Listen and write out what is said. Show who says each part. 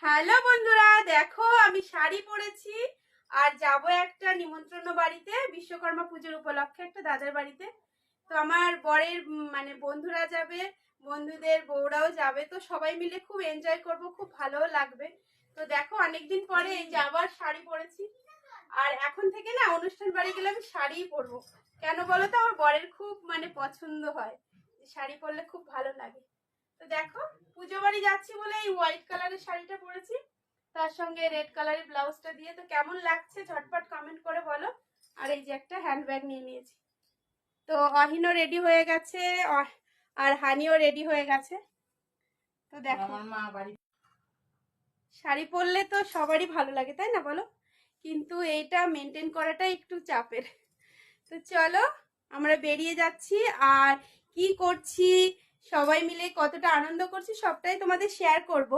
Speaker 1: Hello বন্ধুরা, দেখো আমি শাড়ি পরেছি আর যাব একটা নিমন্ত্রণ বাড়িতে, বিশ্বকর্মা পুজোর উপলক্ষে একটা দাদার বাড়িতে। তো আমার বরের মানে বন্ধুরা যাবে, বন্ধুদের বউরাও যাবে, তো সবাই মিলে খুব এনজয় করব, খুব ভালো লাগবে। তো দেখো অনেকদিন পরে এই যে আবার শাড়ি পরেছি। আর এখন থেকে না অনুষ্ঠান বাড়ি গেলে আমি শাড়িই পরবো। কেন বলো তো, আমার বরের খুব মানে পছন্দ হয়, শাড়ি পরলে খুব ভালো লাগে। তো দেখো পুজো বাড়ি যাচ্ছি বলে এই হোয়াইট কালারের শাড়িটা পরেছি, তার সঙ্গে রেড কালারের ব্লাউজটা দিয়ে। তো কেমন লাগছে ঝটপট কমেন্ট করে বলো। আর এই যে একটা হ্যান্ডব্যাগ নিয়ে নিয়েছি। তো অহিনও রেডি হয়ে গেছে, আর হানিও রেডি হয়ে গেছে। তো দেখো আমার মা বাড়ি শাড়ি পরলে তো সবারই ভালো লাগে, তাই না বলো? কিন্তু এইটা মেনটেন করাটা একটু চাপের। তো চলো আমরা বেরিয়ে যাচ্ছি। আর কি করছি, সবাই মিলে কতটা আনন্দ করছি, সবটাই তোমাদের শেয়ার করব।